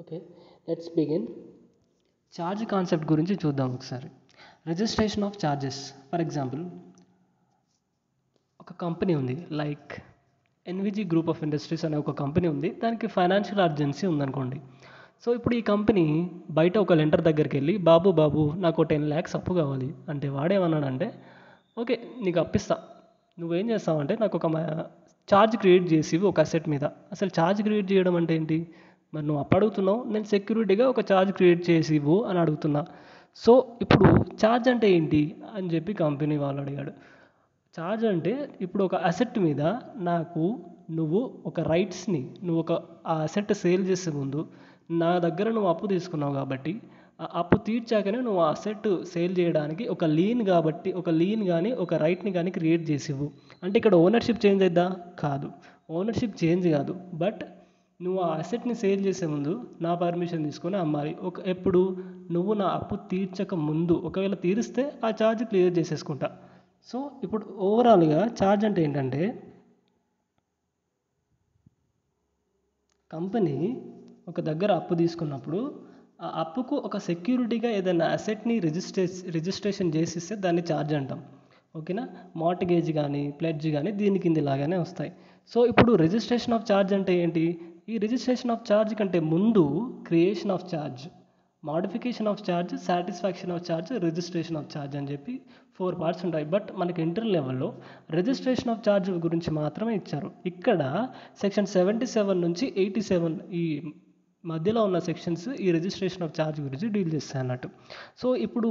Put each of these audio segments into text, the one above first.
Okay, let's begin. Charge concept గురించి చూద్దాం ఒకసారి. Registration of charges. For example, ఒక కంపెనీ ఉంది, లైక్ ఎన్విజీ గ్రూప్ ఆఫ్ ఇండస్ట్రీస్ అనే ఒక కంపెనీ ఉంది. దానికి ఫైనాన్షియల్ అర్జెన్సీ ఉందనుకోండి. సో ఇప్పుడు ఈ కంపెనీ బయట ఒక లెండర్ దగ్గరికి వెళ్ళి, బాబు నాకు 10 lakhs అప్పు కావాలి అంటే, వాడేమన్నాడంటే, ఓకే నీకు అప్పిస్తా, నువ్వేం చేస్తావంటే నాకు ఒక ఛార్జ్ క్రియేట్ చేసి ఒక అసెట్ మీద. అసలు ఛార్జ్ క్రియేట్ చేయడం అంటే ఏంటి? మరి నువ్వు అప్పు అడుగుతున్నావు, నేను సెక్యూరిటీగా ఒక ఛార్జ్ క్రియేట్ చేసి ఇవ్వు అని అడుగుతున్నా. సో ఇప్పుడు ఛార్జ్ అంటే ఏంటి అని చెప్పి కంపెనీ వాళ్ళు అడిగాడు. ఛార్జ్ అంటే ఇప్పుడు ఒక అసెట్ మీద నాకు నువ్వు ఒక రైట్స్ని, నువ్వు ఒక ఆ అసెట్ సేల్ చేసే ముందు నా దగ్గర నువ్వు అప్పు తీసుకున్నావు కాబట్టి, ఆ అప్పు తీర్చాకనే నువ్వు ఆ అసెట్ సేల్ చేయడానికి ఒక లీన్ కాబట్టి, ఒక లీన్ కానీ ఒక రైట్ని కానీ క్రియేట్ చేసి ఇవ్వు. అంటే ఇక్కడ ఓనర్షిప్ చేంజ్ అయిద్దా? కాదు, ఓనర్షిప్ చేంజ్ కాదు. బట్ నువ్వు ఆ అసెట్ని సేల్ చేసే ముందు నా పర్మిషన్ తీసుకొని అమ్మాలి. ఎప్పుడు? నువ్వు నా అప్పు తీర్చక ముందు. ఒకవేళ తీరిస్తే ఆ ఛార్జ్ క్లియర్ చేసేసుకుంటా. సో ఇప్పుడు ఓవరాల్గా ఛార్జ్ అంటే ఏంటంటే, కంపెనీ ఒక దగ్గర అప్పు తీసుకున్నప్పుడు ఆ అప్పుకు ఒక సెక్యూరిటీగా ఏదైనా అసెట్ని రిజిస్ట్రేషన్ చేసిస్తే దాన్ని ఛార్జ్ అంటాం. ఓకేనా? మార్టిగేజ్ కానీ ప్లెడ్జ్ కానీ దీని కింద లాగానే వస్తాయి. సో ఇప్పుడు రిజిస్ట్రేషన్ ఆఫ్ ఛార్జ్ అంటే ఏంటి? ఈ రిజిస్ట్రేషన్ ఆఫ్ ఛార్జ్ కంటే ముందు creation of charge, modification of charge, satisfaction of charge, registration of charge అని చెప్పి 4 parts ఉంటాయి. బట్ మనకి ఇంటర్ లెవెల్లో రిజిస్ట్రేషన్ ఆఫ్ ఛార్జ్ గురించి మాత్రమే ఇచ్చారు. ఇక్కడ సెక్షన్ 77 నుంచి 87 ఈ మధ్యలో ఉన్న సెక్షన్స్ ఈ రిజిస్ట్రేషన్ ఆఫ్ ఛార్జ్ గురించి డీల్ చేస్తాయి అన్నట్టు. సో ఇప్పుడు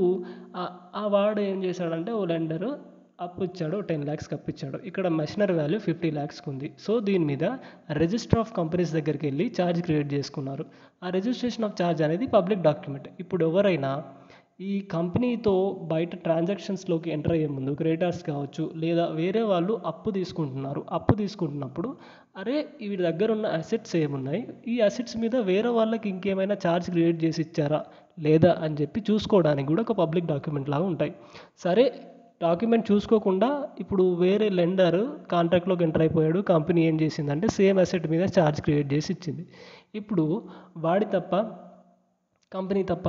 ఆ వాడు ఏం చేశాడంటే, ఓ లెండర్ అప్పు ఇచ్చాడు, 10 lakhs అప్పు ఇచ్చాడు. ఇక్కడ మెషినరీ వాల్యూ 50 lakhs ఉంది. సో దీని మీద రిజిస్టర్ ఆఫ్ కంపెనీస్ దగ్గరికి వెళ్ళి ఛార్జ్ క్రియేట్ చేసుకున్నారు. ఆ రిజిస్ట్రేషన్ ఆఫ్ ఛార్జ్ అనేది పబ్లిక్ డాక్యుమెంట్. ఇప్పుడు ఎవరైనా ఈ కంపెనీతో బయట ట్రాన్సాక్షన్స్లోకి ఎంటర్ అయ్యే ముందు, క్రెడిటార్స్ కావచ్చు లేదా వేరే వాళ్ళు అప్పు తీసుకుంటున్నారు, అప్పు తీసుకుంటున్నప్పుడు అరే వీడి దగ్గర ఉన్న అసెట్స్ ఏమున్నాయి, ఈ అసెట్స్ మీద వేరే వాళ్ళకి ఇంకేమైనా ఛార్జ్ క్రియేట్ చేసి ఇచ్చారా లేదా అని చెప్పి చూసుకోవడానికి కూడా ఒక పబ్లిక్ డాక్యుమెంట్ లాగా ఉంటాయి. సరే, డాక్యుమెంట్ చూసుకోకుండా ఇప్పుడు వేరే లెండర్ కాంట్రాక్ట్లోకి ఎంటర్ అయిపోయాడు, కంపెనీ ఏం చేసిందంటే సేమ్ అసెట్ మీద ఛార్జ్ క్రియేట్ చేసి ఇచ్చింది. ఇప్పుడు వాడి తప్ప, కంపెనీ తప్ప?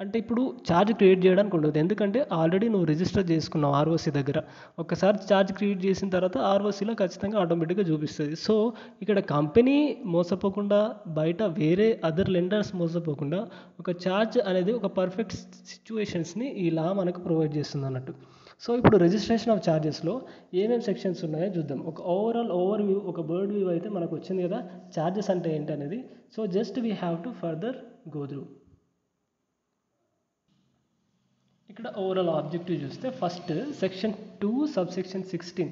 అంటే ఇప్పుడు ఛార్జ్ క్రియేట్ చేయడానికి ఉండదు, ఎందుకంటే ఆల్రెడీ నువ్వు రిజిస్టర్ చేసుకున్నావు ఆర్ఓసి దగ్గర. ఒకసారి ఛార్జ్ క్రియేట్ చేసిన తర్వాత ఆర్ఓసిలో ఖచ్చితంగా ఆటోమేటిక్గా చూపిస్తుంది. సో ఇక్కడ కంపెనీ మోసపోకుండా, బయట వేరే అదర్ లెండర్స్ మోసపోకుండా ఒక ఛార్జ్ అనేది ఒక పర్ఫెక్ట్ సిచ్యువేషన్స్ని ఈ లా మనకు ప్రొవైడ్ చేస్తుంది అన్నట్టు. సో ఇప్పుడు రిజిస్ట్రేషన్ ఆఫ్ ఛార్జెస్లో ఏమేమి సెక్షన్స్ ఉన్నాయో చూద్దాం. ఒక ఓవర్ వ్యూ, ఒక బర్డ్ వ్యూ అయితే మనకు వచ్చింది కదా ఛార్జెస్ అంటే ఏంటి అనేది. So just we have to further go through. ఇక్కడ ఓవరాల్ ఆబ్జెక్టివ్ చూస్తే ఫస్ట్ సెక్షన్ 2 సబ్సెక్షన్ 16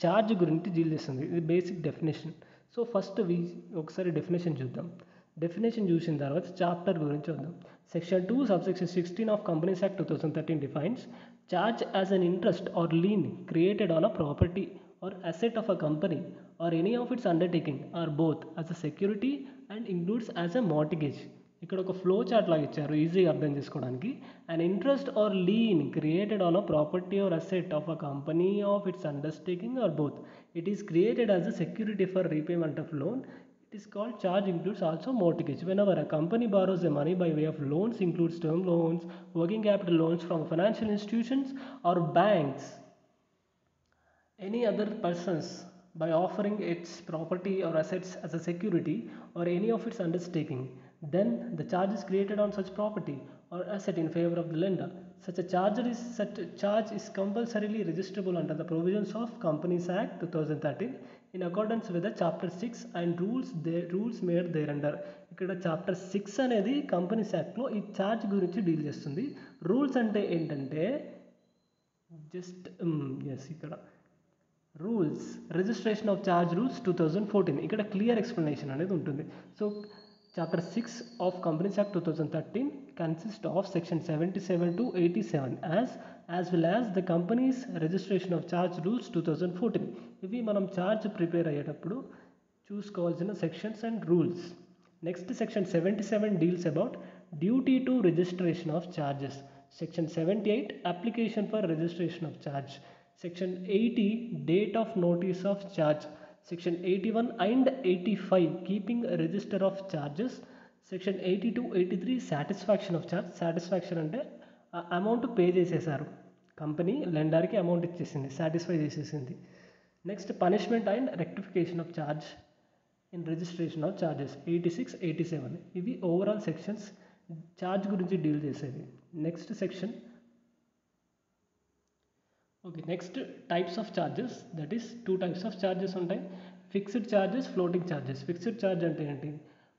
ఛార్జ్ గురించి డీల్ చేస్తుంది. ఇది బేసిక్ డెఫినేషన్. సో ఫస్ట్ ఒకసారి డెఫినేషన్ చూద్దాం. డెఫినేషన్ చూసిన తర్వాత చాప్టర్ గురించి చూద్దాం. Section 2 subsection 16 of companies act 2013 defines charge as an interest or lien created on a property or asset of a company or any of its undertaking or both as a security and includes as a mortgage. ఇక్కడ ఒక flow chart లాగా ఇచ్చారు ఈజీగా అర్థం చేసుకోవడానికి. an interest or lien created on a property or asset of a company of its undertaking or both. It is created as a security for repayment of loan. It is called charge includes also mortgage. Whenever a company borrows the money by way of loans, includes term loans, working capital loans from financial institutions or banks, any other persons, by offering its property or assets as a security or any of its undertaking, then the charge is created on such property or asset in favor of the lender. Such a charge is compulsorily registrable under the provisions of Companies Act 2013 in accordance with the Chapter 6 and rules made thereunder. ఇక్కడ chapter 6 అనేది companies యాక్ట్లో ఈ charge గురించి deal చేస్తుంది. Rules అంటే ఏంటంటే just ఇక్కడ rules, registration of charge rules 2014, ఇక్కడ క్లియర్ ఎక్స్ప్లెనేషన్ అనేది ఉంటుంది. So chapter 6 of companies act 2013 consists of section 77 to 87 as well as the company's registration of charge rules 2014. ఇవి మనం ఛార్జ్ ప్రిపేర్ అయ్యేటప్పుడు చూసుకోవాల్సిన sections and rules. Next section 77 deals about duty to registration of charges. Section 78 application for registration of charge. Section 80 date of notice of charge. Section 81 and 85 keeping a register of charges. Section 82, 83 satisfaction of charge. Satisfaction అంటే amount pay చేసేసారు, company లెండర్కి amount ఇచ్చేసింది, satisfy చేసేసింది. Next punishment and rectification of charge in registration of charges 86, 87 ఇవి overall sections charge గురించి deal చేసేది. Next section okay. Next types of charges, that is 2 types of charges ఉంటాయి, fixed charges, floating charges. Fixed charge అంటే ఏంటి?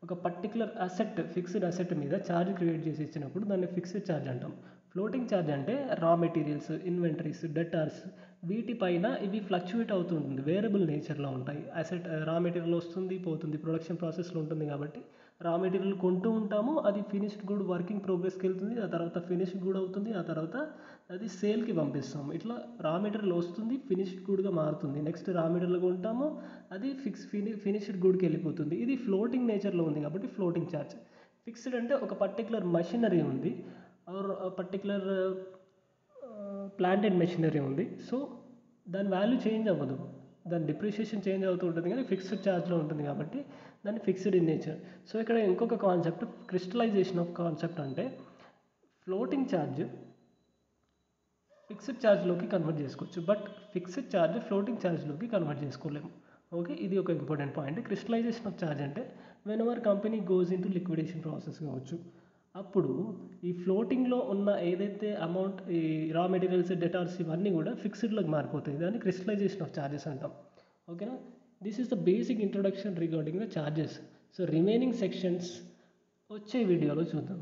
ఒక particular asset, fixed asset మీద charge create చేసి ఇచ్చినప్పుడు దాన్ని ఫిక్స్డ్ ఛార్జ్ అంటాం. ఫ్లోటింగ్ ఛార్జ్ అంటే రా మెటీరియల్స్, ఇన్వెంటరీస్, డెటార్స్ వీటిపైన ఇవి ఫ్లక్చువేట్ అవుతుంటుంది, వేరియబుల్ నేచర్లో ఉంటాయి. అసెట్ రా మెటీరియల్ వస్తుంది పోతుంది, ప్రొడక్షన్ ప్రాసెస్లో ఉంటుంది కాబట్టి రా మెటీరియల్ కొంటూ ఉంటాము, అది ఫినిష్డ్ గుడ్ వర్కింగ్ ప్రోగ్రెస్కి వెళ్తుంది, ఆ తర్వాత ఫినిష్డ్ గుడ్ అవుతుంది, ఆ తర్వాత అది సేల్కి పంపిస్తాము. ఇట్లా రా మెటీరియల్ వస్తుంది, ఫినిష్డ్ గుడ్గా మారుతుంది, నెక్స్ట్ రా మెటీరియల్ కొంటాము, అది ఫినిష్డ్ గుడ్కి వెళ్ళిపోతుంది. ఇది ఫ్లోటింగ్ నేచర్లో ఉంది కాబట్టి ఫ్లోటింగ్ ఛార్జ్. ఫిక్స్డ్ అంటే ఒక పర్టికులర్ మషినరీ ఉంది or particular plant and machinery ఉంది, సో దాని వాల్యూ చేంజ్ అవ్వదు, దాని డిప్రిషియేషన్ చేంజ్ అవుతూ ఉంటుంది కానీ ఫిక్స్డ్ ఛార్జ్లో ఉంటుంది కాబట్టి దాన్ని ఫిక్స్డ్ ఇన్ నేచర్. సో ఇక్కడ ఇంకొక కాన్సెప్ట్ క్రిస్టలైజేషన్ ఆఫ్ కాన్సెప్ట్ అంటే ఫ్లోటింగ్ ఛార్జ్ ఫిక్స్డ్ ఛార్జ్లోకి కన్వర్ట్ చేసుకోవచ్చు, బట్ ఫిక్స్డ్ ఛార్జ్ ఫ్లోటింగ్ ఛార్జ్లోకి కన్వర్ట్ చేసుకోలేము. ఓకే, ఇది ఒక important point. Crystallisation of charge అంటే whenever company goes into liquidation process కావచ్చు, అప్పుడు ఈ ఫ్లోటింగ్లో ఉన్న ఏదైతే అమౌంట్, ఈ రా మెటీరియల్స్, డెటార్స్ ఇవన్నీ కూడా ఫిక్స్డ్లోకి మారిపోతాయి, దాన్ని క్రిస్టలైజేషన్ ఆఫ్ ఛార్జెస్ అంటాం. ఓకేనా, this is the basic introduction regarding the charges. So remaining sections వచ్చే వీడియోలో చూద్దాం.